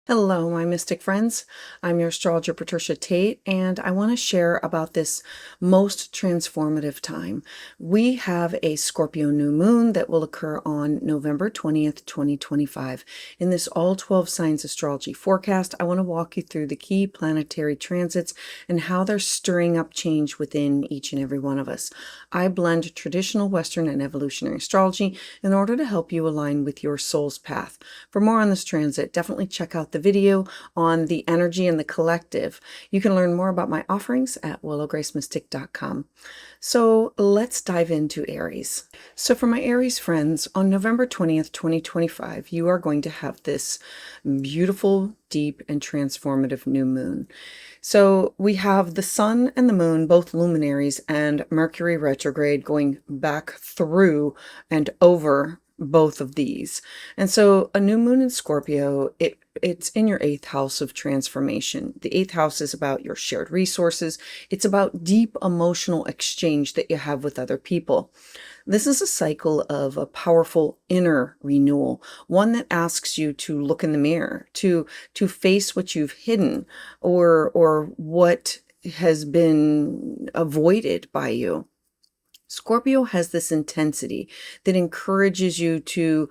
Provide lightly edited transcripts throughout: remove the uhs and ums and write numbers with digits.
Hello, my mystic friends. I'm your astrologer, Patricia Tate, and I want to share about this most transformative time. We have a Scorpio New Moon that will occur on November 20th, 2025. In this all 12 signs astrology forecast, I want to walk you through the key planetary transits and how they're stirring up change within each and every one of us. I blend traditional Western and evolutionary astrology in order to help you align with your soul's path. For more on this transit, definitely check out the video on the energy and the collective. You can learn more about my offerings at willowgracemystic.com. So let's dive into Aries. So for my Aries friends, on November 20th, 2025, you are going to have this beautiful, deep, and transformative new moon. So we have the sun and the moon, both luminaries, and Mercury retrograde going back through and over both of these. And so a new moon in Scorpio, it's in your 8th house of transformation. The 8th house is about your shared resources. It's about deep emotional exchange that you have with other people. This is a cycle of a powerful inner renewal, one that asks you to look in the mirror, to face what you've hidden or what has been avoided by you. Scorpio has this intensity that encourages you to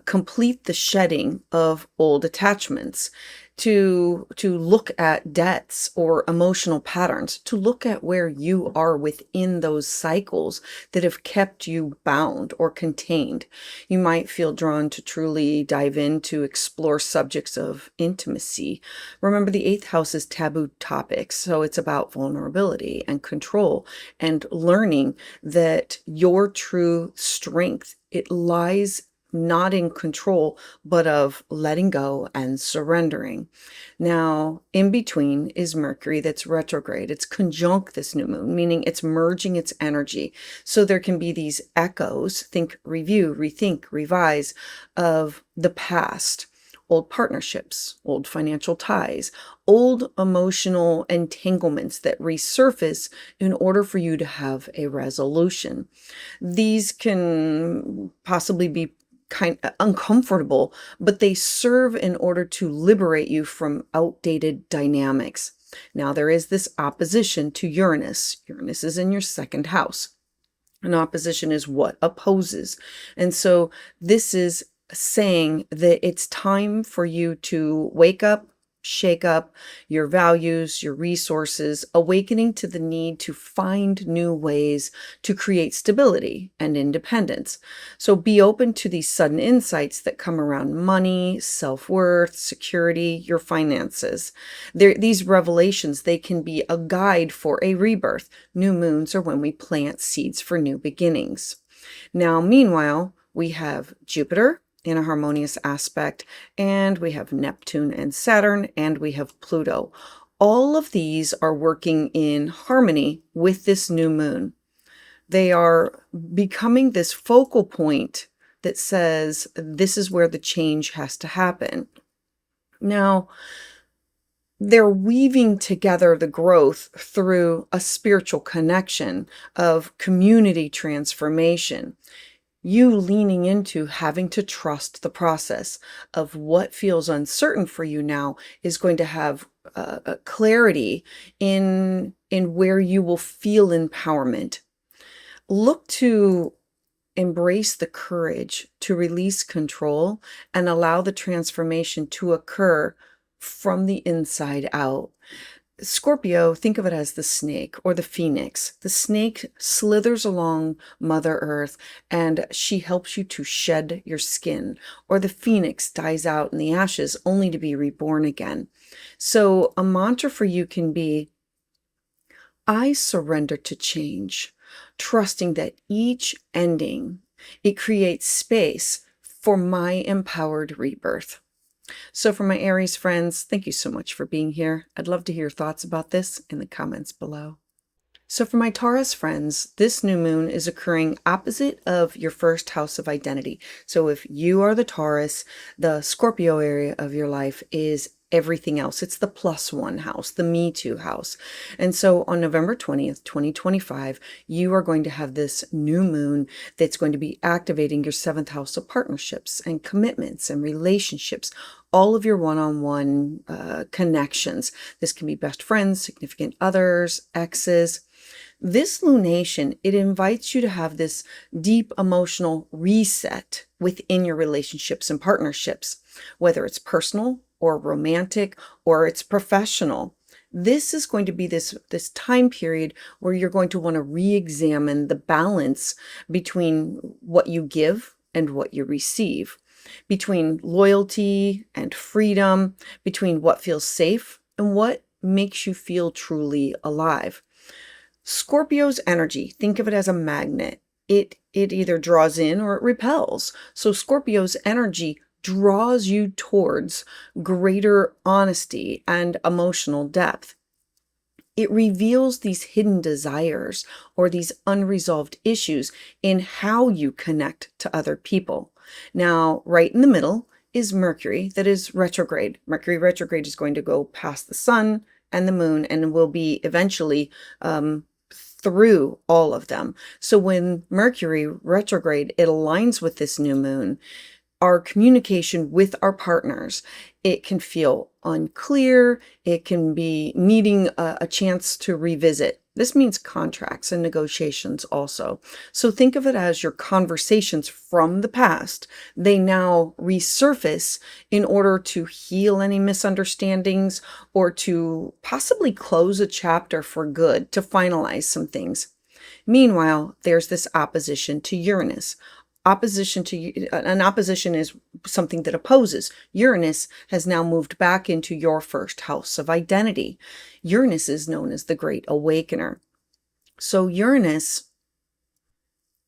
complete the shedding of old attachments, to look at debts or emotional patterns, to look at where you are within those cycles that have kept you bound or contained. You might feel drawn to truly dive in to explore subjects of intimacy. Remember, the 8th house is taboo topics, so it's about vulnerability and control and learning that your true strength, it lies not in control, but of letting go and surrendering. Now, in between is Mercury that's retrograde. It's conjunct this new moon, meaning it's merging its energy. So there can be these echoes, think review, rethink, revise, of the past. Old partnerships, old financial ties, old emotional entanglements that resurface in order for you to have a resolution. These can possibly be kind of uncomfortable, but they serve in order to liberate you from outdated dynamics. Now, there is this opposition to Uranus. Uranus is in your 2nd house. An opposition is what opposes. And so this is saying that it's time for you to wake up, shake up your values, your resources, awakening to the need to find new ways to create stability and independence. So be open to these sudden insights that come around money, self-worth, security, your finances. These revelations, they can be a guide for a rebirth. New moons are when we plant seeds for new beginnings. Now, meanwhile, we have Jupiter in a harmonious aspect, and we have Neptune and Saturn, and we have Pluto. All of these are working in harmony with this new moon. They are becoming this focal point that says this is where the change has to happen. Now, they're weaving together the growth through a spiritual connection of community transformation. You leaning into having to trust the process of what feels uncertain for you now is going to have a clarity in where you will feel empowerment. Look to embrace the courage to release control and allow the transformation to occur from the inside out. Scorpio, think of it as the snake or the phoenix. The snake slithers along Mother Earth and she helps you to shed your skin, or the phoenix dies out in the ashes only to be reborn again. So a mantra for you can be, I surrender to change, trusting that each ending, it creates space for my empowered rebirth. So for my Aries friends, thank you so much for being here. I'd love to hear your thoughts about this in the comments below. So for my Taurus friends, this new moon is occurring opposite of your 1st house of identity. So if you are the Taurus, the Scorpio area of your life is everything else. It's the +1 house, the Me Too house. And so on November 20th, 2025, you are going to have this new moon that's going to be activating your 7th house of partnerships and commitments and relationships, all of your one-on-one connections. This can be best friends, significant others, exes. This lunation, it invites you to have this deep emotional reset within your relationships and partnerships, whether it's personal or romantic or it's professional. This is going to be this time period where you're going to want to re-examine the balance between what you give and what you receive, between loyalty and freedom, between what feels safe and what makes you feel truly alive. Scorpio's energy, think of it as a magnet. It either draws in or it repels. So Scorpio's energy draws you towards greater honesty and emotional depth. It reveals these hidden desires or these unresolved issues in how you connect to other people. Now, right in the middle is Mercury that is retrograde. Mercury retrograde is going to go past the sun and the moon and will be eventually through all of them. So when Mercury retrograde, it aligns with this new moon, our communication with our partners, it can feel unclear. It can be needing a chance to revisit. This means contracts and negotiations also. So think of it as your conversations from the past. They now resurface in order to heal any misunderstandings or to possibly close a chapter for good, to finalize some things. Meanwhile, there's this opposition to Uranus. An opposition is something that opposes. Uranus has now moved back into your 1st house of identity. Uranus is known as the Great Awakener. So Uranus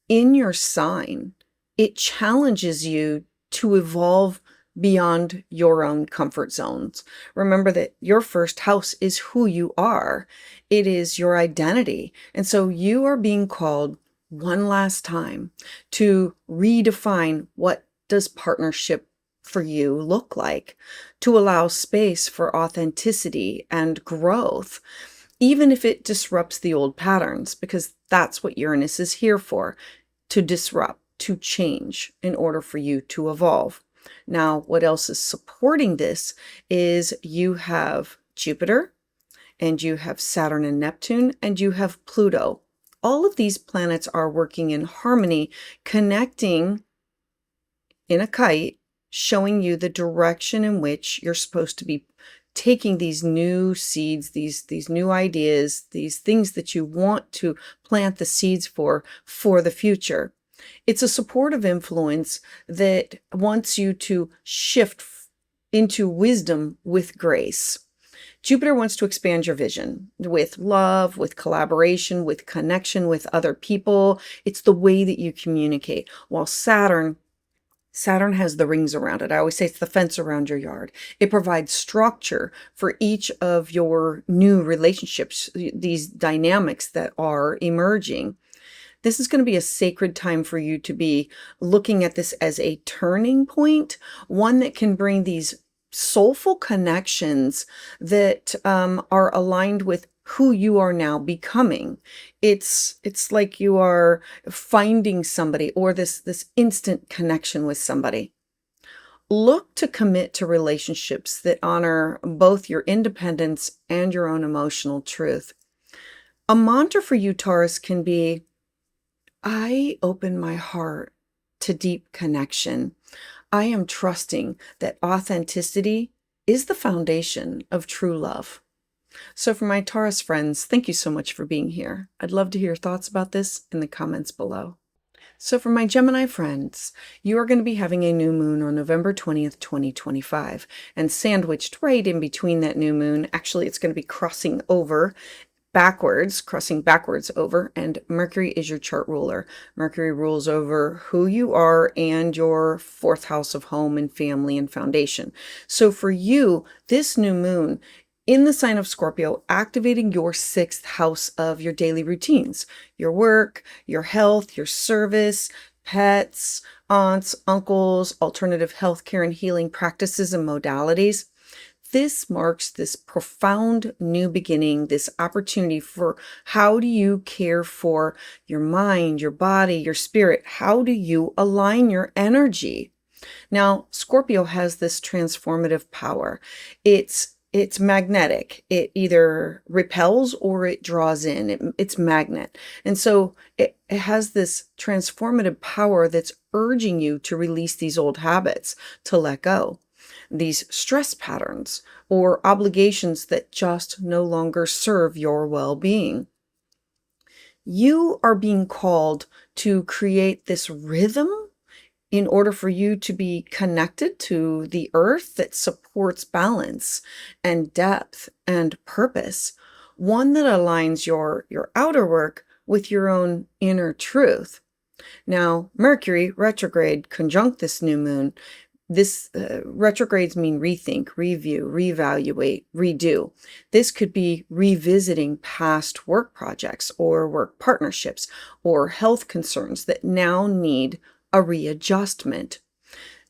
in your sign, it challenges you to evolve beyond your own comfort zones. Remember that your 1st house is who you are. It is your identity. And so you are being called one last time to redefine what does partnership for you look like, to allow space for authenticity and growth, even if it disrupts the old patterns, because that's what Uranus is here for, to disrupt, to change in order for you to evolve. Now, what else is supporting this is you have Jupiter and you have Saturn and Neptune and you have Pluto. All of these planets are working in harmony, connecting in a kite, showing you the direction in which you're supposed to be taking these new seeds, these new ideas, these things that you want to plant the seeds for the future. It's a supportive influence that wants you to shift into wisdom with grace. Jupiter wants to expand your vision with love, with collaboration, with connection with other people. It's the way that you communicate. While Saturn has the rings around it. I always say it's the fence around your yard. It provides structure for each of your new relationships, these dynamics that are emerging. This is going to be a sacred time for you to be looking at this as a turning point, one that can bring these soulful connections that are aligned with who you are now becoming. It's like you are finding somebody or this instant connection with somebody. Look to commit to relationships that honor both your independence and your own emotional truth. A mantra for you, Taurus, can be, I open my heart to deep connection. I am trusting that authenticity is the foundation of true love. So for my Taurus friends, thank you so much for being here. I'd love to hear your thoughts about this in the comments below. So for my Gemini friends, you are going to be having a new moon on November 20th, 2025. And sandwiched right in between that new moon, actually it's going to be crossing backwards over, and Mercury is your chart ruler. Mercury rules over who you are and your 4th house of home and family and foundation. So for you, this new moon in the sign of Scorpio, activating your 6th house of your daily routines, your work, your health, your service, pets, aunts, uncles, alternative healthcare and healing practices and modalities. this marks this profound new beginning, this opportunity for how do you care for your mind, your body, your spirit? How do you align your energy? Now, Scorpio has this transformative power. It's magnetic. It either repels or it draws in. It's magnet. And so it has this transformative power that's urging you to release these old habits, to let go, these stress patterns or obligations that just no longer serve your well-being. You are being called to create this rhythm in order for you to be connected to the earth that supports balance and depth and purpose, one that aligns your outer work with your own inner truth. Now, Mercury retrograde conjunct this new moon. This retrogrades mean rethink, review, reevaluate, redo. This could be revisiting past work projects or work partnerships or health concerns that now need a readjustment.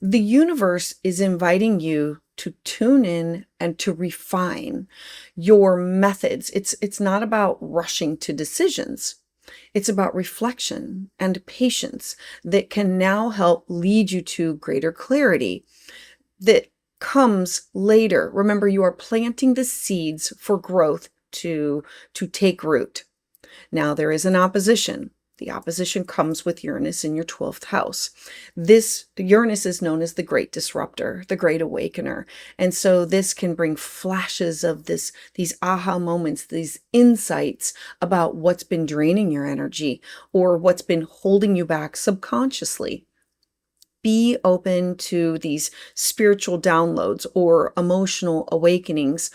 The universe is inviting you to tune in and to refine your methods. It's not about rushing to decisions. It's about reflection and patience that can now help lead you to greater clarity that comes later. Remember, you are planting the seeds for growth to take root. Now, there is an opposition. The opposition comes with Uranus in your 12th house. This Uranus is known as the great disruptor, the great awakener. And so this can bring flashes of these aha moments, these insights about what's been draining your energy or what's been holding you back subconsciously. Be open to these spiritual downloads or emotional awakenings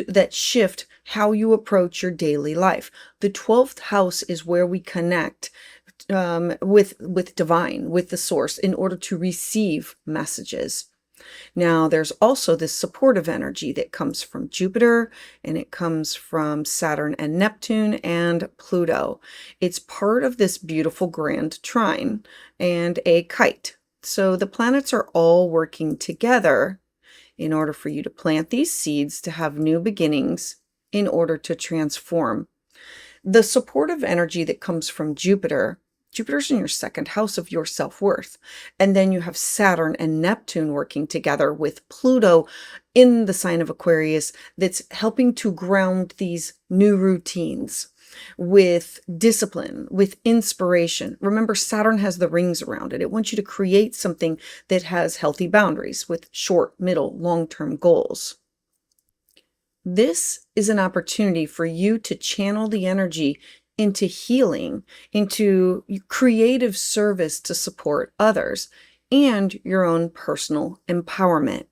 that shift how you approach your daily life. The 12th house is where we connect with divine, with the source, in order to receive messages. Now, there's also this supportive energy that comes from Jupiter, and it comes from Saturn and Neptune and Pluto. It's part of this beautiful grand trine and a kite. So the planets are all working together in order for you to plant these seeds to have new beginnings in order to transform. The supportive energy that comes from Jupiter's in your second house of your self-worth. And then you have Saturn and Neptune working together with Pluto in the sign of Aquarius that's helping to ground these new routines with discipline, with inspiration. Remember, Saturn has the rings around it. It wants you to create something that has healthy boundaries with short, middle, long-term goals. This is an opportunity for you to channel the energy into healing, into creative service to support others, and your own personal empowerment.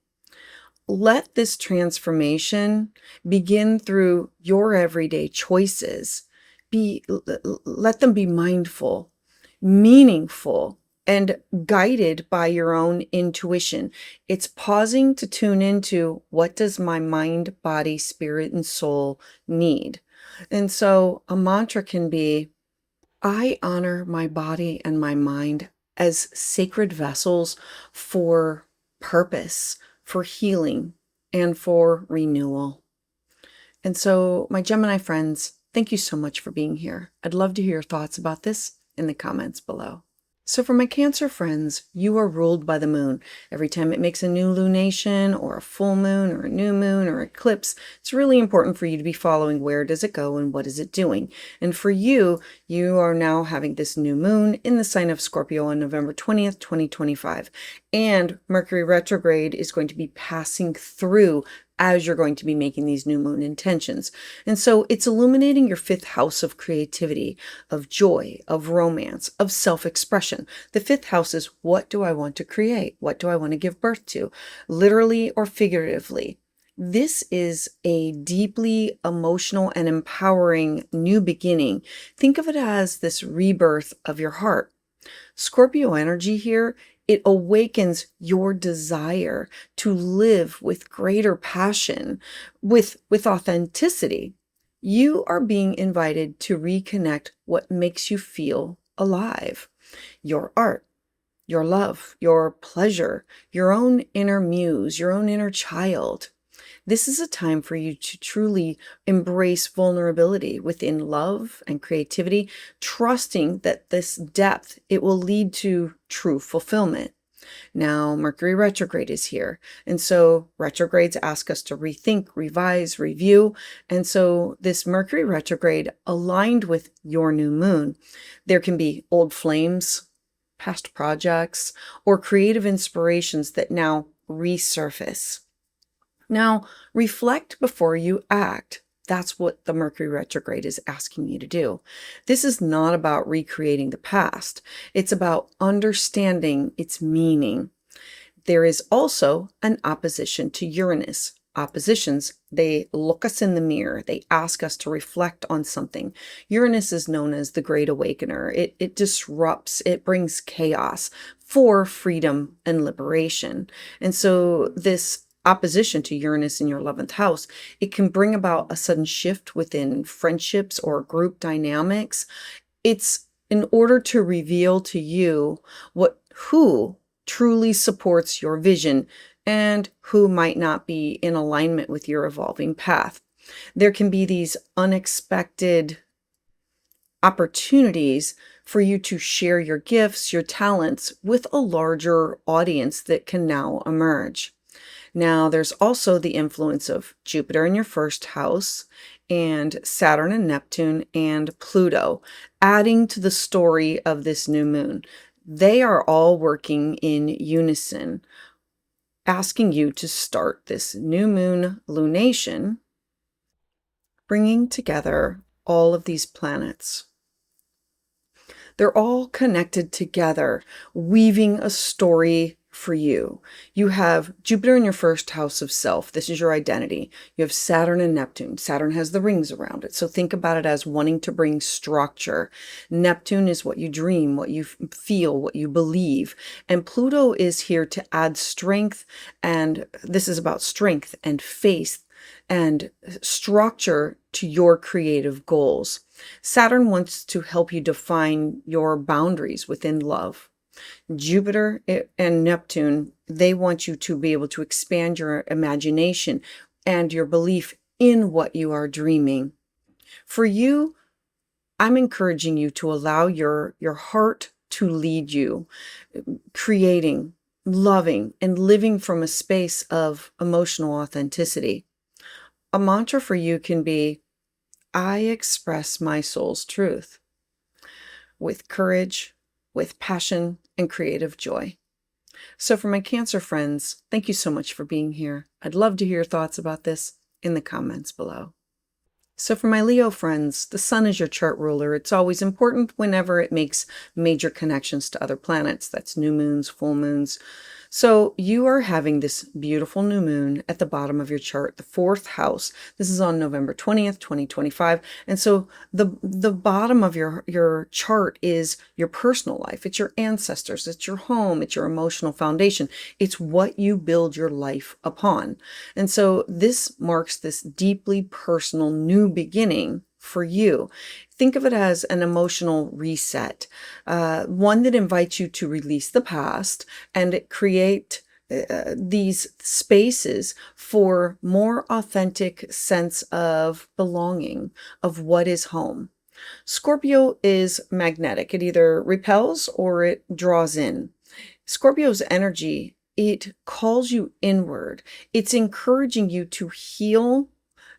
Let this transformation begin through your everyday choices. Let them be mindful, meaningful, and guided by your own intuition. It's pausing to tune into, what does my mind, body, spirit, and soul need? And so a mantra can be, I honor my body and my mind as sacred vessels for purpose, for healing, and for renewal. And so, my Gemini friends, thank you so much for being here. I'd love to hear your thoughts about this in the comments below. So for my Cancer friends, you are ruled by the moon. Every time it makes a new lunation or a full moon or a new moon or eclipse, it's really important for you to be following where does it go and what is it doing. And for you, you are now having this new moon in the sign of Scorpio on November 20th, 2025. And Mercury retrograde is going to be passing through as you're going to be making these new moon intentions. And so it's illuminating your fifth house of creativity, of joy, of romance, of self-expression. The fifth house is, what do I want to create? What do I want to give birth to? Literally or figuratively. This is a deeply emotional and empowering new beginning. Think of it as this rebirth of your heart. Scorpio energy here, it awakens your desire to live with greater passion, with authenticity. You are being invited to reconnect what makes you feel alive. Your art, your love, your pleasure, your own inner muse, your own inner child. This is a time for you to truly embrace vulnerability within love and creativity, trusting that this depth, it will lead to true fulfillment. Now, Mercury retrograde is here. And so retrogrades ask us to rethink, revise, review. And so this Mercury retrograde aligned with your new moon, there can be old flames, past projects, or creative inspirations that now resurface. Now, reflect before you act. That's what the Mercury retrograde is asking you to do. This is not about recreating the past. It's about understanding its meaning. There is also an opposition to Uranus. Oppositions, they look us in the mirror. They ask us to reflect on something. Uranus is known as the Great Awakener. It disrupts, it brings chaos for freedom and liberation. And so this opposition to Uranus in your 11th house, it can bring about a sudden shift within friendships or group dynamics. It's in order to reveal to you who truly supports your vision and who might not be in alignment with your evolving path. There can be these unexpected opportunities for you to share your gifts, your talents with a larger audience that can now emerge. Now, there's also the influence of Jupiter in your first house and Saturn and Neptune and Pluto, adding to the story of this new moon. They are all working in unison, asking you to start this new moon lunation, bringing together all of these planets. They're all connected together, weaving a story for you. You have Jupiter in your first house of self. This is your identity. You have Saturn and Neptune. Saturn has the rings around it. So think about it as wanting to bring structure. Neptune is what you dream, what you feel, what you believe. And Pluto is here to add strength. And this is about strength and faith and structure to your creative goals. Saturn wants to help you define your boundaries within love. Jupiter and Neptune, they want you to be able to expand your imagination and your belief in what you are dreaming. For you, I'm encouraging you to allow your heart to lead you, creating, loving, and living from a space of emotional authenticity. A mantra for you can be, I express my soul's truth with courage, with passion, and creative joy. So for my Cancer friends, thank you so much for being here. I'd love to hear your thoughts about this in the comments below. So for my Leo friends, the sun is your chart ruler. It's always important whenever it makes major connections to other planets. That's new moons, full moons. So you are having this beautiful new moon at the bottom of your chart, the 4th house. This is on November 20th, 2025. And so the bottom of your chart is your personal life. It's your ancestors. It's your home. It's your emotional foundation. It's what you build your life upon. And so this marks this deeply personal new beginning for you. Think of it as an emotional reset, one that invites you to release the past and create these spaces for more authentic sense of belonging, of what is home. Scorpio is magnetic. It either repels or it draws in. Scorpio's energy, it calls you inward. It's encouraging you to heal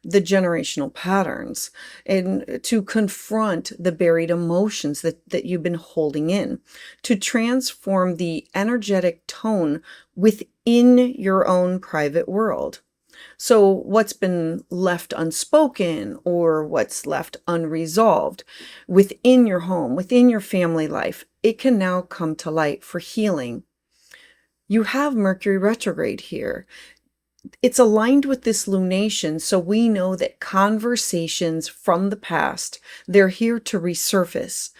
the generational patterns and to confront the buried emotions that you've been holding in, to transform the energetic tone within your own private world. So what's been left unspoken or what's left unresolved within your home, within your family life, it can now come to light for healing. You have Mercury retrograde here. It's aligned with this lunation, so we know that conversations from the past, they're here to resurface.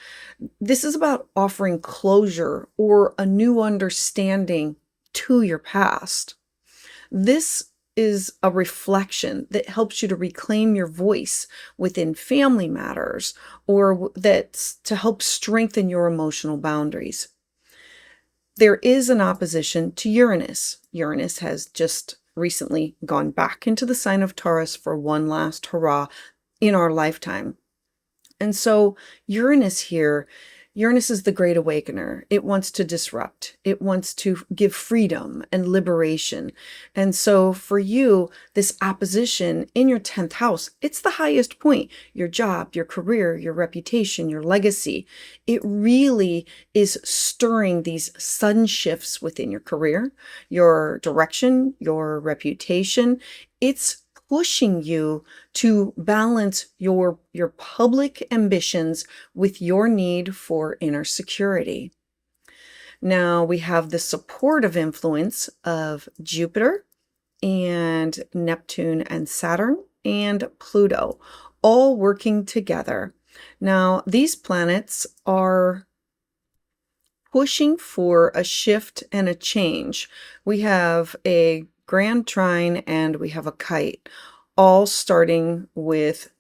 This is about offering closure or a new understanding to your past. This is a reflection that helps you to reclaim your voice within family matters, or that's to help strengthen your emotional boundaries. There is an opposition to Uranus. Uranus has just recently gone back into the sign of Taurus for one last hurrah in our lifetime. And so Uranus here, Uranus is the great awakener. It wants to disrupt. It wants to give freedom and liberation. And so for you, this opposition in your 10th house, it's the highest point. Your job, your career, your reputation, your legacy. It really is stirring these sudden shifts within your career, your direction, your reputation. It's pushing you to balance your public ambitions with your need for inner security. Now we have the supportive influence of Jupiter and Neptune and Saturn and Pluto all working together. Now these planets are pushing for a shift and a change. We have a grand trine and we have a kite, all starting with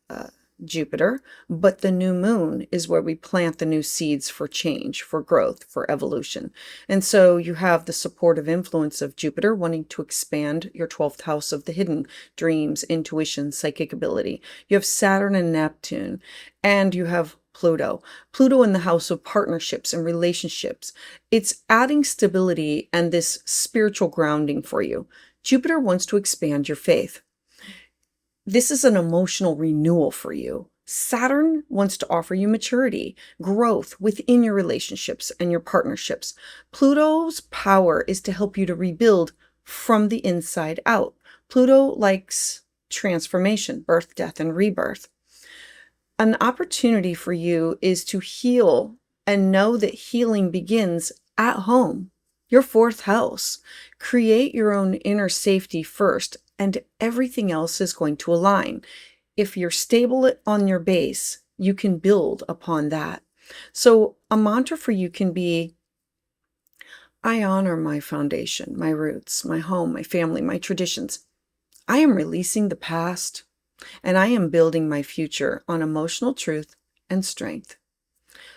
Jupiter, but the new moon is where we plant the new seeds for change, for growth, for evolution. And so you have the supportive influence of Jupiter wanting to expand your 12th house of the hidden, dreams, intuition, psychic ability. You have Saturn and Neptune, and you have Pluto in the house of partnerships and relationships. It's adding stability and this spiritual grounding for you. Jupiter wants to expand your faith. This is an emotional renewal for you. Saturn wants to offer you maturity, growth within your relationships and your partnerships. Pluto's power is to help you to rebuild from the inside out. Pluto likes transformation, birth, death, and rebirth. An opportunity for you is to heal and know that healing begins at home. Your 4th house. Create your own inner safety first, and everything else is going to align. If you're stable on your base, you can build upon that. So a mantra for you can be, I honor my foundation, my roots, my home, my family, my traditions. I am releasing the past, and I am building my future on emotional truth and strength.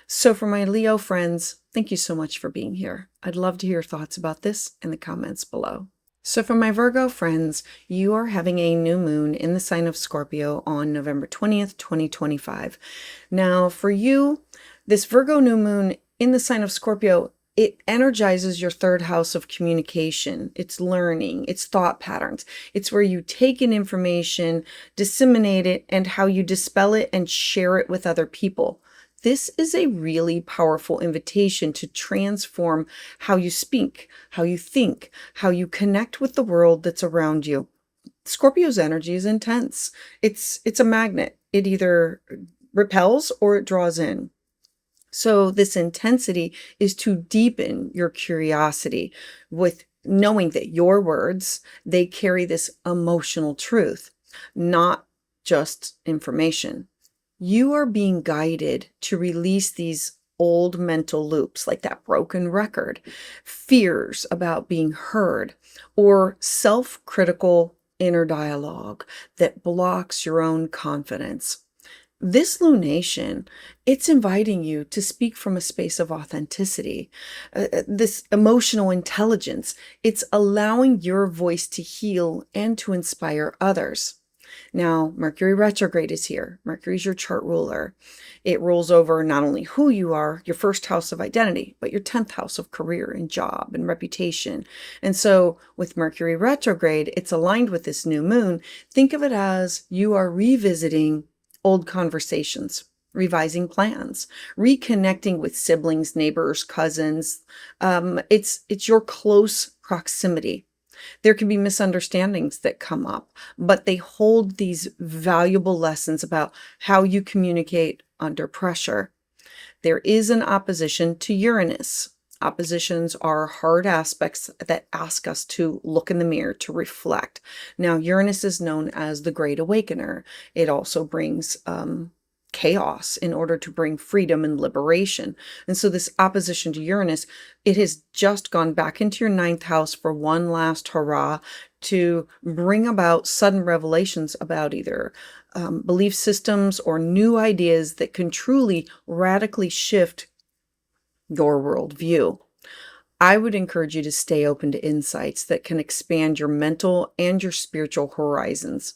So for my Leo friends, thank you so much for being here. I'd love to hear your thoughts about this in the comments below. So for my Virgo friends, you are having a new moon in the sign of Scorpio on November 20th, 2025. Now for you, this Virgo new moon in the sign of Scorpio, it energizes your 3rd house of communication. It's learning, it's thought patterns. It's where you take in information, disseminate it, and how you dispel it and share it with other people. This is a really powerful invitation to transform how you speak, how you think, how you connect with the world that's around you. Scorpio's energy is intense. It's a magnet. It either repels or it draws in. So this intensity is to deepen your curiosity with knowing that your words, they carry this emotional truth, not just information. You are being guided to release these old mental loops, like that broken record, fears about being heard, or self-critical inner dialogue that blocks your own confidence. This lunation, it's inviting you to speak from a space of authenticity, this emotional intelligence. It's allowing your voice to heal and to inspire others. Now, Mercury retrograde is here. Mercury is your chart ruler. It rules over not only who you are, your 1st house of identity, but your 10th house of career and job and reputation. And so with Mercury retrograde, it's aligned with this new moon. Think of it as you are revisiting old conversations, revising plans, reconnecting with siblings, neighbors, cousins. It's your close proximity. There can be misunderstandings that come up, but they hold these valuable lessons about how you communicate under pressure. There is an opposition to Uranus. Oppositions are hard aspects that ask us to look in the mirror, to reflect. Now, Uranus is known as the Great Awakener. It also brings chaos in order to bring freedom and liberation. And so this opposition to Uranus, it has just gone back into your 9th house for one last hurrah to bring about sudden revelations about either belief systems or new ideas that can truly radically shift your worldview. I would encourage you to stay open to insights that can expand your mental and your spiritual horizons.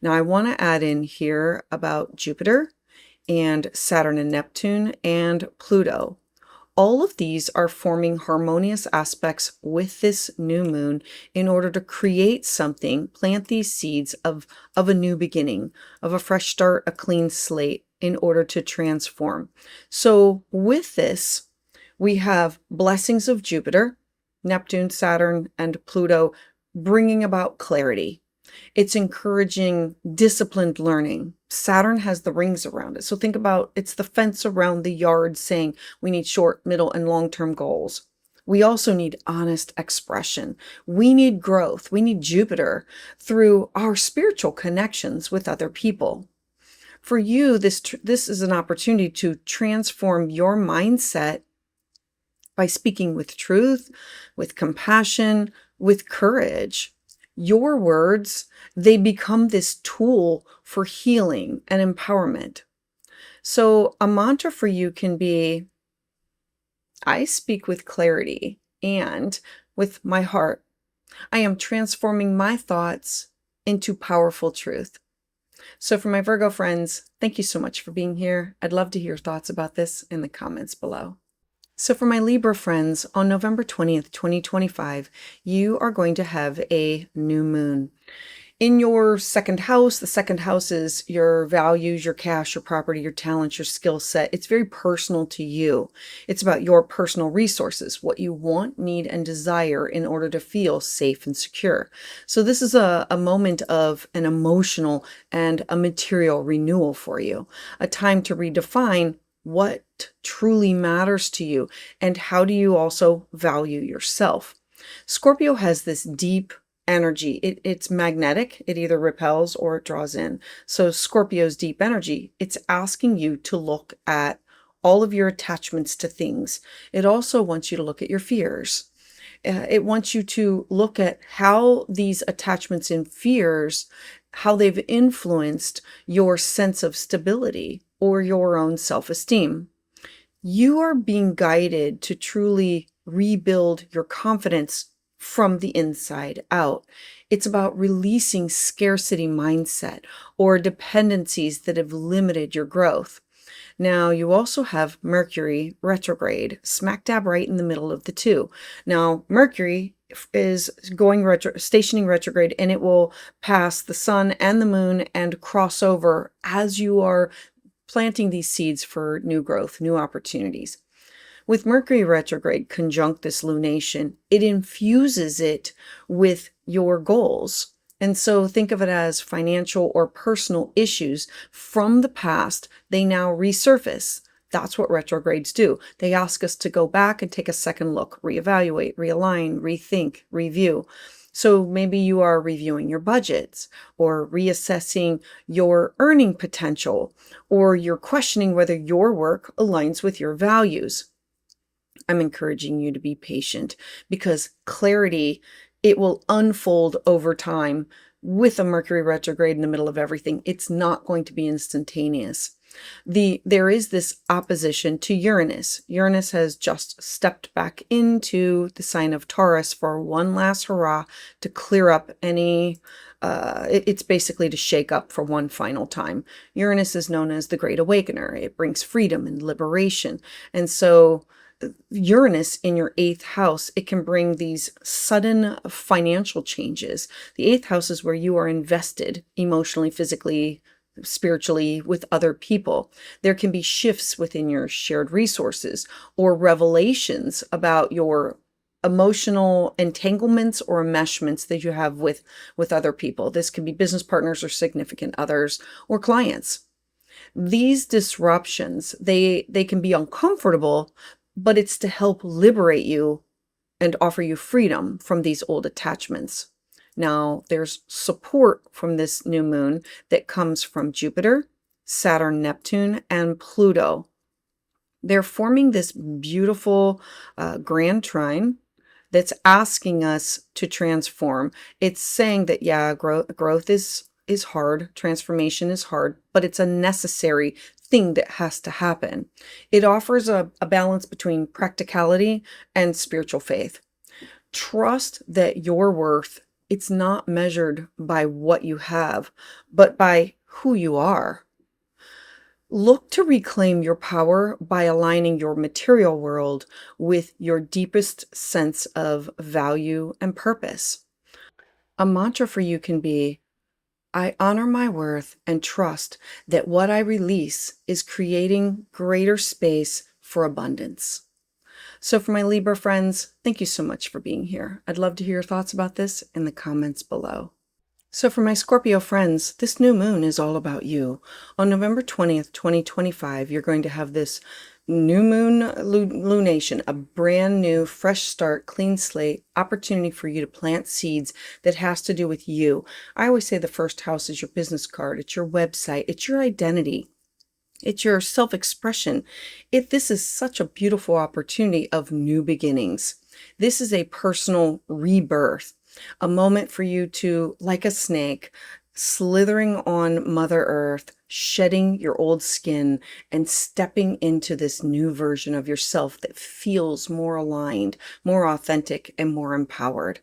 Now, I want to add in here about Jupiter and Saturn and Neptune and Pluto. All of these are forming harmonious aspects with this new moon in order to create something, plant these seeds of a new beginning, of a fresh start, a clean slate in order to transform. So with this, we have blessings of Jupiter, Neptune, Saturn, and Pluto bringing about clarity. It's encouraging disciplined learning. Saturn has the rings around it. So think about it's the fence around the yard saying we need short, middle, and long-term goals. We also need honest expression. We need growth. We need Jupiter through our spiritual connections with other people. For you, this is an opportunity to transform your mindset by speaking with truth, with compassion, with courage. Your words, they become this tool for healing and empowerment. So a mantra for you can be, I speak with clarity and with my heart. I am transforming my thoughts into powerful truth. So for my Virgo friends, thank you so much for being here. I'd love to hear your thoughts about this in the comments below. So for my Libra friends, on November 20th, 2025, you are going to have a new moon. In your second house, the second house is your values, your cash, your property, your talents, your skill set. It's very personal to you. It's about your personal resources, what you want, need, and desire in order to feel safe and secure. So this is a moment of an emotional and a material renewal for you, a time to redefine what truly matters to you and how do you also value yourself. Scorpio has this deep energy. It's magnetic. It either repels or it draws in. So Scorpio's deep energy, it's asking you to look at all of your attachments to things. It also wants you to look at your fears. It wants you to look at how these attachments and fears, how they've influenced your sense of stability or your own self-esteem. You are being guided to truly rebuild your confidence from the inside out. It's about releasing scarcity mindset or dependencies that have limited your growth. Now, you also have Mercury retrograde, smack dab right in the middle of the two. Now, Mercury is stationing retrograde, and it will pass the sun and the moon and cross over as you are planting these seeds for new growth, new opportunities. With Mercury retrograde conjunct this lunation, it infuses it with your goals. And so think of it as financial or personal issues from the past. They now resurface. That's what retrogrades do. They ask us to go back and take a second look, reevaluate, realign, rethink, review. So maybe you are reviewing your budgets or reassessing your earning potential, or you're questioning whether your work aligns with your values. I'm encouraging you to be patient because clarity, it will unfold over time. With a Mercury retrograde in the middle of everything, it's not going to be instantaneous. There is this opposition to Uranus. Uranus has just stepped back into the sign of Taurus for one last hurrah to clear up any, it's basically to shake up for one final time. Uranus is known as the Great Awakener. It brings freedom and liberation. And so Uranus in your 8th house, it can bring these sudden financial changes. The 8th house is where you are invested emotionally, physically, spiritually with other people. There can be shifts within your shared resources or revelations about your emotional entanglements or enmeshments that you have with other people. This can be business partners or significant others or clients. These disruptions, they can be uncomfortable, but it's to help liberate you and offer you freedom from these old attachments. Now, there's support from this new moon that comes from Jupiter, Saturn, Neptune, and Pluto. They're forming this beautiful grand trine that's asking us to transform. It's saying that, yeah, growth is hard, transformation is hard, but it's a necessary thing that has to happen. It offers a balance between practicality and spiritual faith. Trust that your worth, it's not measured by what you have, but by who you are. Look to reclaim your power by aligning your material world with your deepest sense of value and purpose. A mantra for you can be, I honor my worth and trust that what I release is creating greater space for abundance. So for my Libra friends, thank you so much for being here. I'd love to hear your thoughts about this in the comments below. So for my Scorpio friends, this new moon is all about you. On November 20th, 2025, you're going to have this new moon lunation, a brand new, fresh start, clean slate, opportunity for you to plant seeds that has to do with you. I always say the first house is your business card. It's your website. It's your identity. It's your self-expression. This is such a beautiful opportunity of new beginnings. This is a personal rebirth, a moment for you to, like a snake, slithering on Mother Earth, shedding your old skin and stepping into this new version of yourself that feels more aligned, more authentic, and more empowered.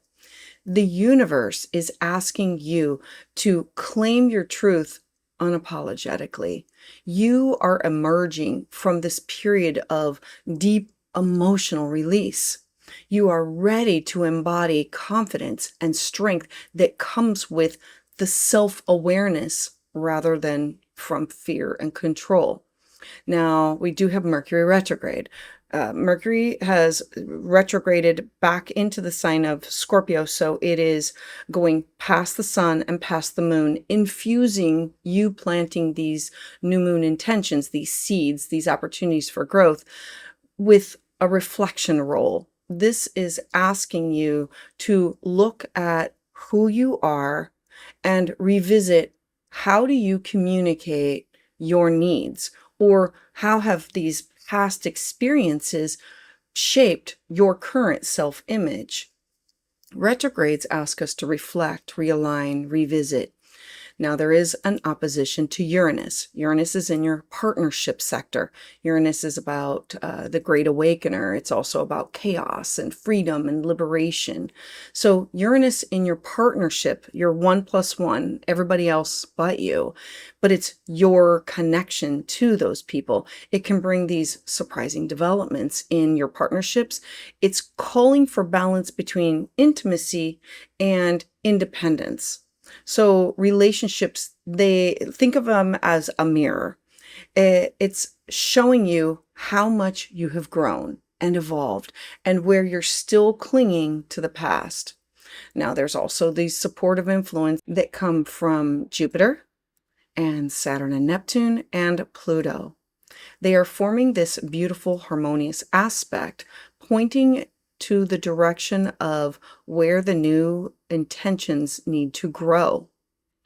The universe is asking you to claim your truth unapologetically. You are emerging from this period of deep emotional release. You are ready to embody confidence and strength that comes with the self-awareness rather than from fear and control. Now, we do have Mercury retrograde. Mercury has retrograded back into the sign of Scorpio, so it is going past the sun and past the moon, infusing you planting these new moon intentions, these seeds, these opportunities for growth with a reflection role. This is asking you to look at who you are and revisit, how do you communicate your needs, or how have these past experiences shaped your current self-image? Retrogrades ask us to reflect, realign, revisit. Now, there is an opposition to Uranus. Uranus is in your partnership sector. Uranus is about the Great Awakener. It's also about chaos and freedom and liberation. So Uranus in your partnership, your 1+1, everybody else but you, but it's your connection to those people. It can bring these surprising developments in your partnerships. It's calling for balance between intimacy and independence. So relationships, they think of them as a mirror. It's showing you how much you have grown and evolved and where you're still clinging to the past. Now, there's also these supportive influence that come from Jupiter and Saturn and Neptune and Pluto. They are forming this beautiful harmonious aspect, pointing to the direction of where the new intentions need to grow.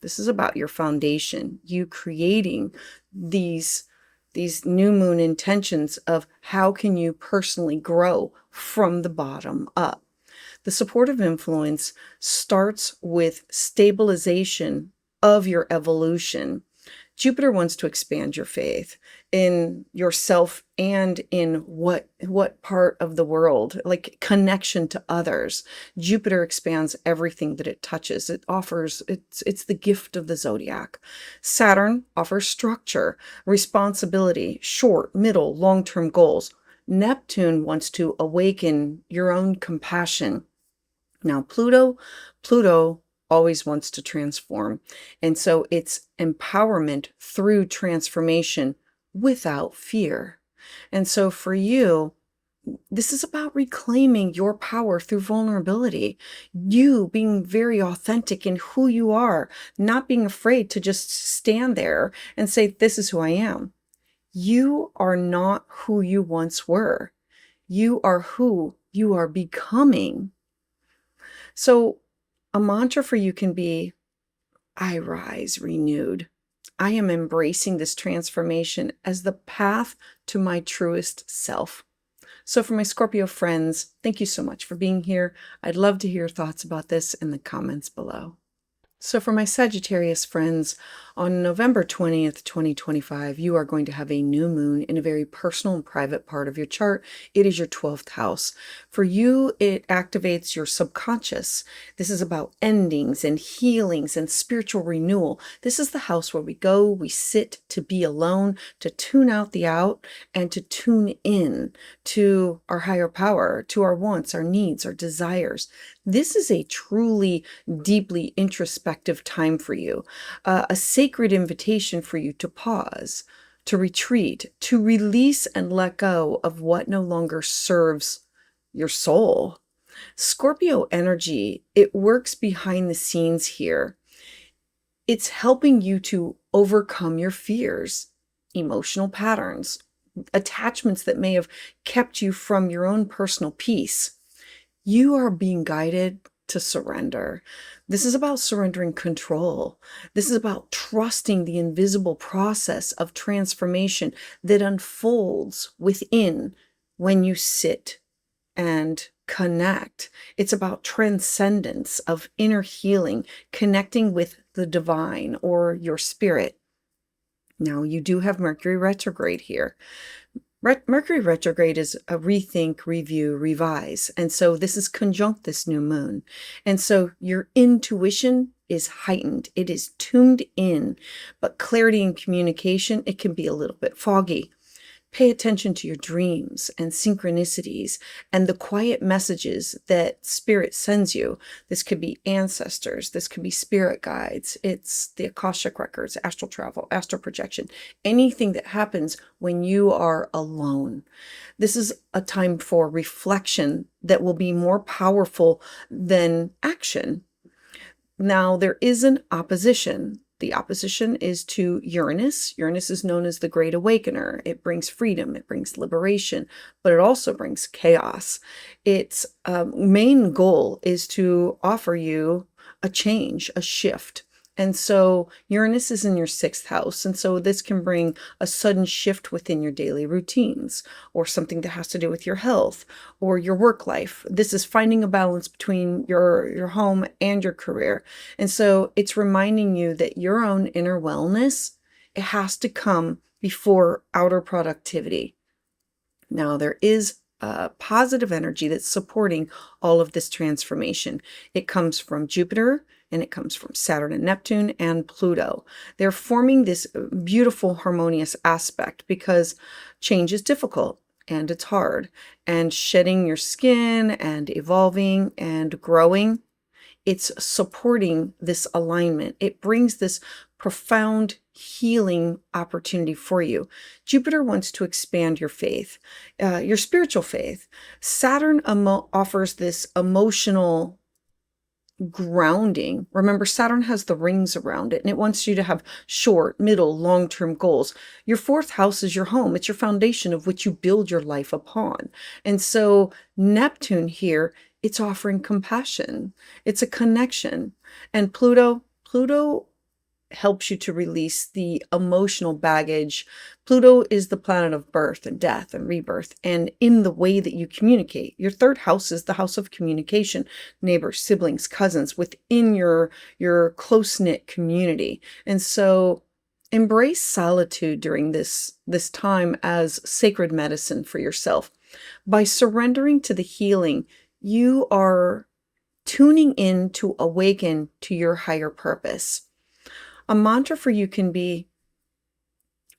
This is about your foundation, you creating these new moon intentions of how can you personally grow from the bottom up. The supportive influence starts with stabilization of your evolution. Jupiter wants to expand your faith in yourself and in what part of the world, like connection to others. Jupiter expands everything that it touches. It offers, it's the gift of the zodiac. Saturn offers structure, responsibility, short, middle, long-term goals. Neptune wants to awaken your own compassion. Now, Pluto always wants to transform. And so it's empowerment through transformation without fear. And so for you, this is about reclaiming your power through vulnerability. You being very authentic in who you are, not being afraid to just stand there and say, this is who I am. You are not who you once were. You are who you are becoming. So a mantra for you can be, I rise renewed. I am embracing this transformation as the path to my truest self. So for my Scorpio friends, thank you so much for being here. I'd love to hear your thoughts about this in the comments below. So for my Sagittarius friends, On November 20th, 2025, you are going to have a new moon in a very personal and private part of your chart. It is your 12th house. For you, it activates your subconscious. This is about endings and healings and spiritual renewal. This is the house where we go, we sit to be alone, to tune out the out, and to tune in to our higher power, to our wants, our needs, our desires. This is a truly deeply introspective time for you, a sacred invitation for you to pause, to retreat, to release and let go of what no longer serves your soul. Scorpio energy, it works behind the scenes here. It's helping you to overcome your fears, emotional patterns, attachments that may have kept you from your own personal peace. You are being guided to surrender. This is about surrendering control. This is about trusting the invisible process of transformation that unfolds within when you sit and connect. It's about transcendence of inner healing, connecting with the divine or your spirit. Now, you do have Mercury retrograde here. Mercury retrograde is a rethink, review, revise. And so this is conjunct this new moon. And so your intuition is heightened. It is tuned in, but clarity and communication, it can be a little bit foggy. Pay attention to your dreams and synchronicities and the quiet messages that spirit sends you. This could be ancestors. This could be spirit guides. It's the Akashic records, astral travel, astral projection, anything that happens when you are alone. This is a time for reflection that will be more powerful than action. Now, there is an opposition. The opposition is to Uranus. Uranus is known as the Great Awakener. It brings freedom, it brings liberation, but it also brings chaos. Its main goal is to offer you a change, a shift. And so Uranus is in your 6th house. And so this can bring a sudden shift within your daily routines or something that has to do with your health or your work life. This is finding a balance between your home and your career. And so it's reminding you that your own inner wellness, it has to come before outer productivity. Now, there is positive energy that's supporting all of this transformation. It comes from Jupiter, and it comes from Saturn and Neptune and Pluto. They're forming this beautiful harmonious aspect because change is difficult and it's hard. And shedding your skin and evolving and growing, it's supporting this alignment. It brings this profound healing opportunity for you. Jupiter wants to expand your faith, your spiritual faith. Saturn offers this emotional grounding. Remember, Saturn has the rings around it, and it wants you to have short, middle, long-term goals. Your 4th house is your home. It's your foundation of which you build your life upon. And so Neptune here, it's offering compassion. It's a connection. And Pluto helps you to release the emotional baggage. Pluto is the planet of birth and death and rebirth, and in the way that you communicate. Your 3rd house is the house of communication, neighbors, siblings, cousins, within your close-knit community. And so embrace solitude during this time as sacred medicine for yourself. By surrendering to the healing, you are tuning in to awaken to your higher purpose. A mantra for you can be,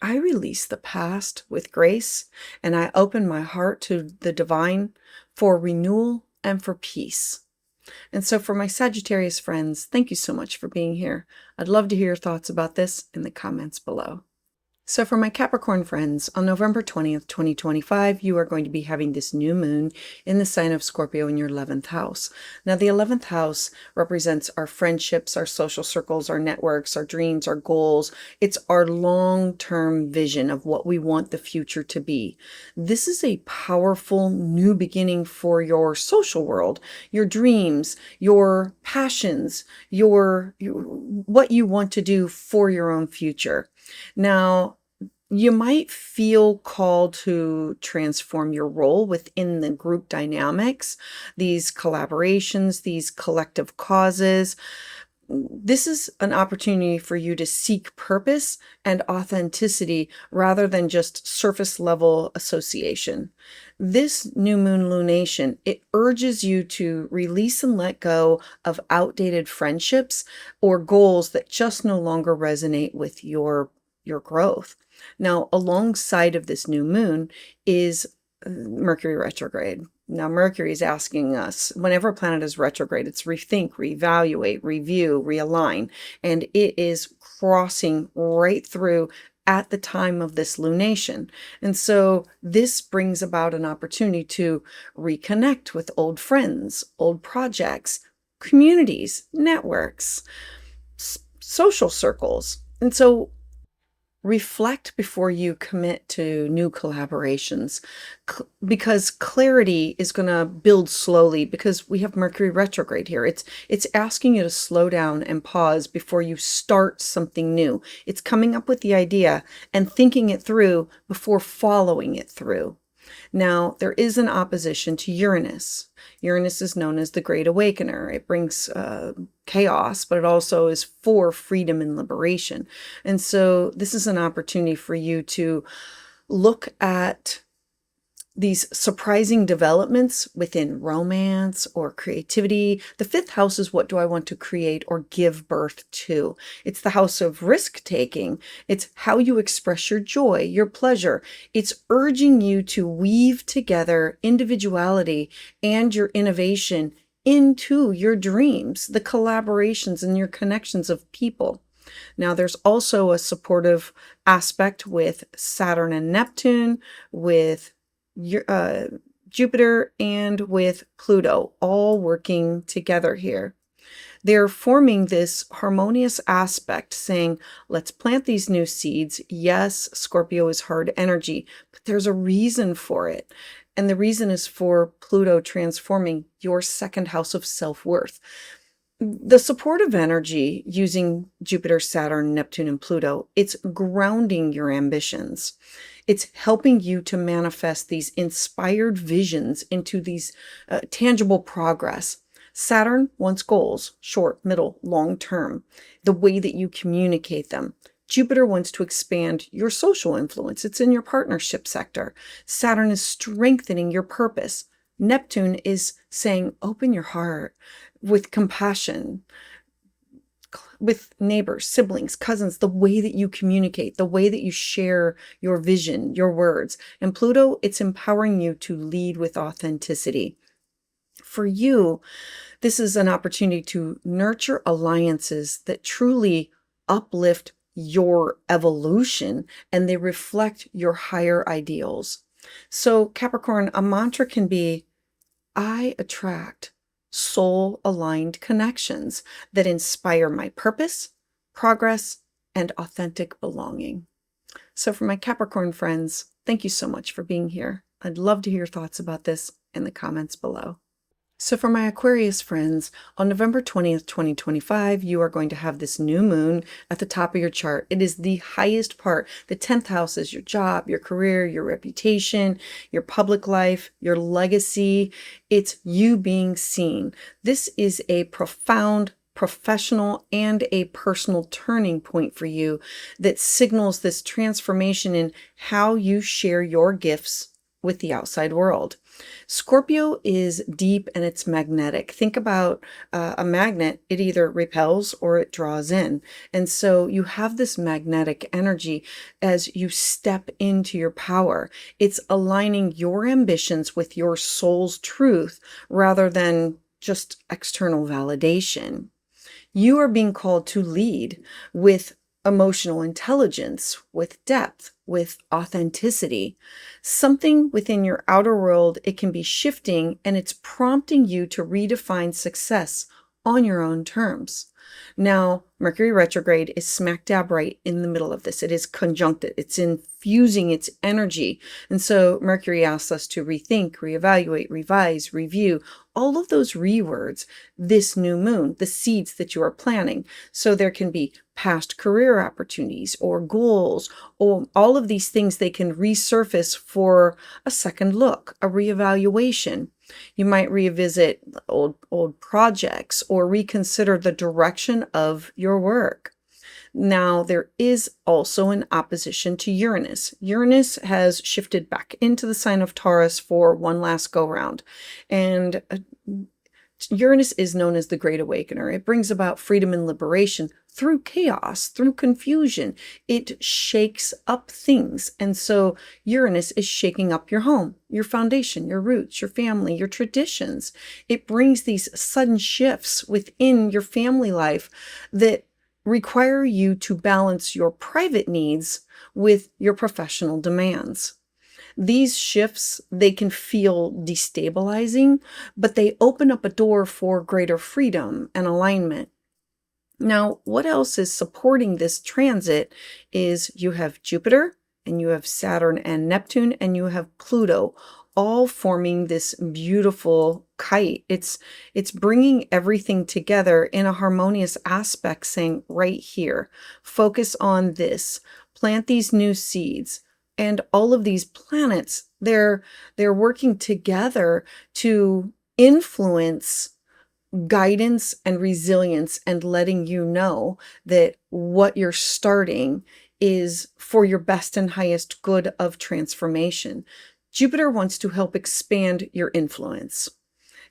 I release the past with grace, and I open my heart to the divine for renewal and for peace. And so for my Sagittarius friends, thank you so much for being here. I'd love to hear your thoughts about this in the comments below. So for my Capricorn friends, on November 20th, 2025, you are going to be having this new moon in the sign of Scorpio in your 11th house. Now, the 11th house represents our friendships, our social circles, our networks, our dreams, our goals. It's our long-term vision of what we want the future to be. This is a powerful new beginning for your social world, your dreams, your passions, what you want to do for your own future. Now, you might feel called to transform your role within the group dynamics, these collaborations, these collective causes. this is an opportunity for you to seek purpose and authenticity rather than just surface level association. This new moon lunation, it urges you to release and let go of outdated friendships or goals that just no longer resonate with your growth. Now, alongside of this new moon is Mercury retrograde. Now, Mercury is asking us, whenever a planet is retrograde, it's rethink, reevaluate, review, realign, and it is crossing right through at the time of this lunation. And so this brings about an opportunity to reconnect with old friends, old projects, communities, networks, social circles. And so reflect before you commit to new collaborations, because clarity is going to build slowly, because we have Mercury retrograde here. It's asking you to slow down and pause before you start something new. It's coming up with the idea and thinking it through before following it through. Now, there is an opposition to Uranus. Uranus is known as the Great Awakener. It brings chaos, but it also is for freedom and liberation. And so this is an opportunity for you to look at these surprising developments within romance or creativity. The fifth house is, what do I want to create or give birth to? It's the house of risk taking. It's how you express your joy, your pleasure. It's urging you to weave together individuality and your innovation into your dreams, the collaborations and your connections of people. Now, there's also a supportive aspect with Saturn and Neptune, with Jupiter, and with Pluto, all working together here. They're forming this harmonious aspect, saying, let's plant these new seeds. Yes, Scorpio is hard energy, but there's a reason for it. And the reason is for Pluto transforming your second house of self-worth. The supportive energy using Jupiter, Saturn, Neptune, and Pluto, it's grounding your ambitions. It's helping you to manifest these inspired visions into these tangible progress. Saturn wants goals, short, middle, long term, the way that you communicate them. Jupiter wants to expand your social influence. It's in your partnership sector. Saturn is strengthening your purpose. Neptune is saying, open your heart with compassion, with neighbors, siblings, cousins, the way that you communicate, the way that you share your vision, your words. And Pluto, it's empowering you to lead with authenticity. For you, this is an opportunity to nurture alliances that truly uplift your evolution and they reflect your higher ideals. So Capricorn, a mantra can be, I attract soul-aligned connections that inspire my purpose, progress, and authentic belonging. So for my Capricorn friends, thank you so much for being here. I'd love to hear your thoughts about this in the comments below. So for my Aquarius friends, on November 20th, 2025, you are going to have this new moon at the top of your chart. It is the highest part. The 10th house is your job, your career, your reputation, your public life, your legacy. It's you being seen. This is a profound professional and a personal turning point for you that signals this transformation in how you share your gifts with the outside world. Scorpio is deep and it's magnetic. Think about a magnet. It either repels or it draws in. And so you have this magnetic energy as you step into your power. It's aligning your ambitions with your soul's truth rather than just external validation. You are being called to lead with emotional intelligence, with depth, with authenticity. Something within your outer world, it can be shifting and it's prompting you to redefine success on your own terms. Now, Mercury retrograde is smack dab right in the middle of this. It is conjuncted. It's infusing its energy. And so Mercury asks us to rethink, reevaluate, revise, review, all of those rewords this new moon, the seeds that you are planting. So there can be past career opportunities or goals, or all of these things, they can resurface for a second look, a reevaluation. You might revisit old projects or reconsider the direction of your work. Now, there is also an opposition to Uranus. Uranus has shifted back into the sign of Taurus for one last go round. And Uranus is known as the Great Awakener. It brings about freedom and liberation through chaos, through confusion. It shakes up things. And so Uranus is shaking up your home, your foundation, your roots, your family, your traditions. It brings these sudden shifts within your family life that require you to balance your private needs with your professional demands. These shifts, they can feel destabilizing, but they open up a door for greater freedom and alignment. Now, what else is supporting this transit is you have Jupiter, and you have Saturn and Neptune, and you have Pluto, all forming this beautiful kite. It's bringing everything together in a harmonious aspect, saying right here, focus on this, plant these new seeds. And all of these planets, they're working together to influence guidance and resilience, and letting you know that what you're starting is for your best and highest good of transformation. Jupiter wants to help expand your influence.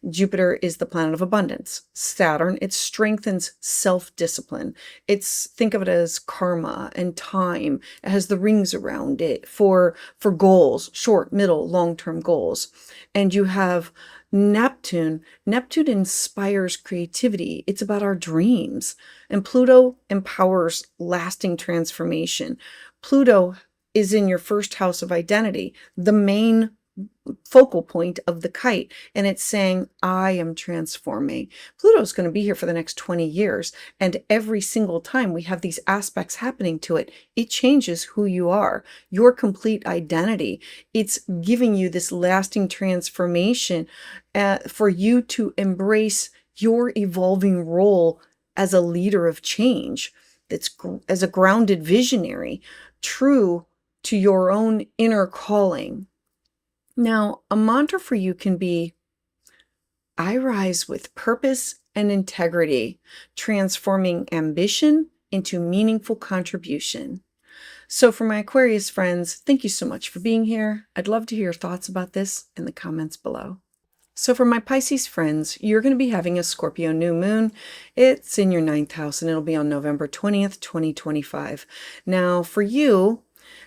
Jupiter is the planet of abundance. Saturn, it strengthens self-discipline. Think of it as karma and time. It has the rings around it for goals, short, middle, long-term goals. And you have Neptune. Neptune inspires creativity. It's about our dreams. And Pluto empowers lasting transformation. Pluto is in your first house of identity, the main focal point of the kite, and it's saying, I am transforming. Pluto's going to be here for the next 20 years, and every single time we have these aspects happening to it, it changes who you are, your complete identity. It's giving you this lasting transformation for you to embrace your evolving role as a leader of change, that's as a grounded visionary, true to your own inner calling. Now, a mantra for you can be, I rise with purpose and integrity, transforming ambition into meaningful contribution. So for my Aquarius friends, thank you so much for being here. I'd love to hear your thoughts about this in the comments below. So for my Pisces friends, you're going to be having a Scorpio New Moon. It's in your 9th house, and it'll be on November 20th, 2025. Now, for you,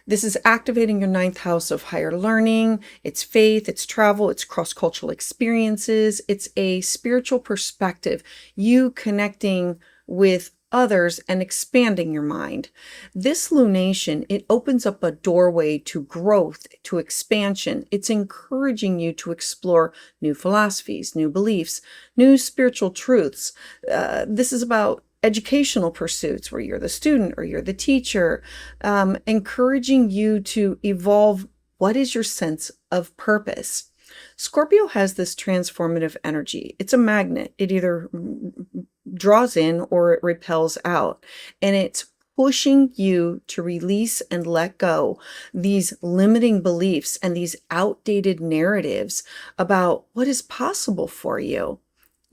this is activating your 9th house of higher learning, it's faith, it's travel, it's cross-cultural experiences, it's a spiritual perspective, you connecting with others and expanding your mind. This lunation, it opens up a doorway to growth, to expansion. It's encouraging you to explore new philosophies, new beliefs, new spiritual truths. This is about educational pursuits where you're the student or you're the teacher, encouraging you to evolve. What is your sense of purpose? Scorpio has this transformative energy. It's a magnet. It either draws in or it repels out. And it's pushing you to release and let go these limiting beliefs and these outdated narratives about what is possible for you.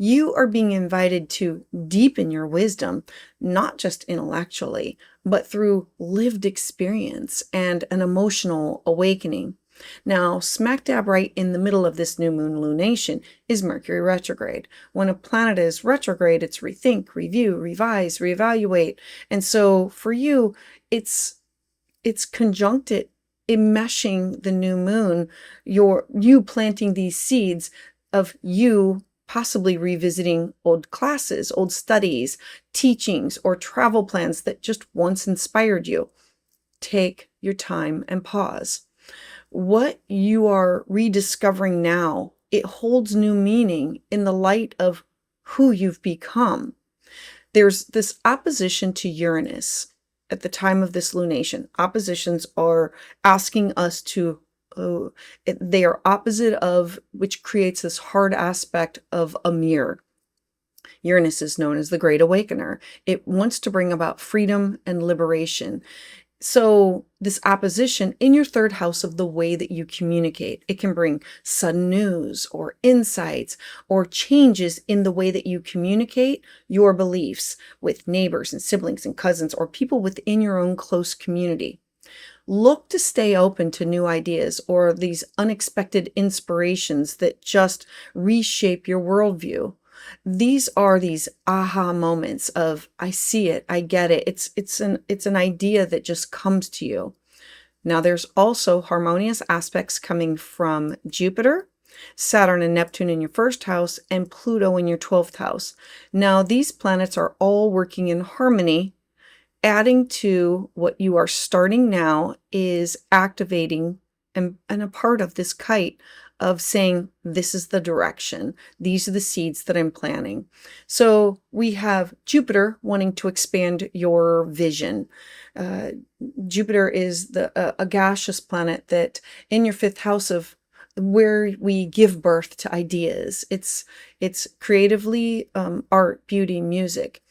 You are being invited to deepen your wisdom, not just intellectually, but through lived experience and an emotional awakening. Now, smack dab right in the middle of this new moon lunation is Mercury retrograde. When a planet is retrograde, it's rethink, review, revise, reevaluate. And so for you, it's conjuncted, enmeshing the new moon, you planting these seeds of you possibly revisiting old classes, old studies, teachings, or travel plans that just once inspired you. Take your time and pause. What you are rediscovering now, it holds new meaning in the light of who you've become. There's this opposition to Uranus at the time of this lunation. Oppositions are asking us to they are opposite of, which creates this hard aspect of a mirror. Uranus is known as the Great Awakener. It wants to bring about freedom and liberation. So this opposition in your third house of the way that you communicate, it can bring sudden news or insights or changes in the way that you communicate your beliefs with neighbors and siblings and cousins or people within your own close community. Look to stay open to new ideas or these unexpected inspirations that just reshape your worldview. These are these aha moments of I see it, I get it. It's an idea that just comes to you. Now there's also harmonious aspects coming from Jupiter, Saturn and Neptune in your first house, and Pluto in your 12th house. Now these planets are all working in harmony. Adding to what you are starting now is activating and a part of this kite of saying, this is the direction. These are the seeds that I'm planting. So we have Jupiter wanting to expand your vision. Jupiter is a gaseous planet that in your fifth house of where we give birth to ideas. It's creatively art, beauty, music.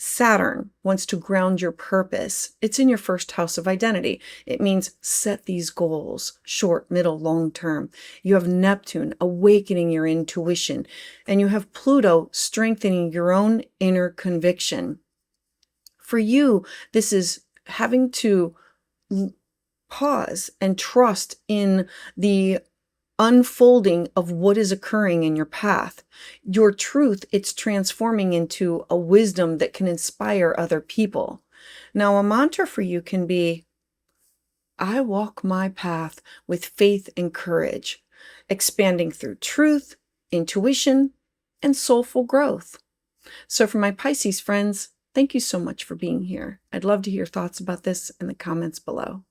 Saturn wants to ground your purpose. It's in your first house of identity. It means set these goals, short, middle, long term. You have Neptune awakening your intuition, and you have Pluto strengthening your own inner conviction. For you, this is having to pause and trust in the unfolding of what is occurring in your path. Your truth, it's transforming into a wisdom that can inspire other people. Now, a mantra for you can be, I walk my path with faith and courage, expanding through truth, intuition, and soulful growth. So for my Pisces friends, thank you so much for being here. I'd love to hear your thoughts about this in the comments below.